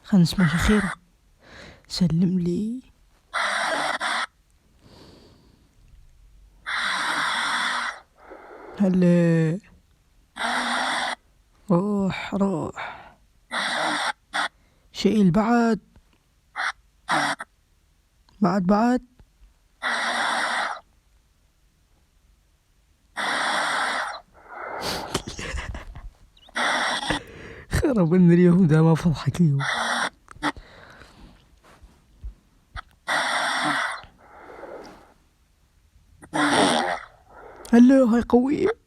خلينا نسمع شي خير. سلم لي. هلا. روح روح. شيل بعد. بعد. خرب اليوم ده ما فضحك اليوم. هلا هاي قوية.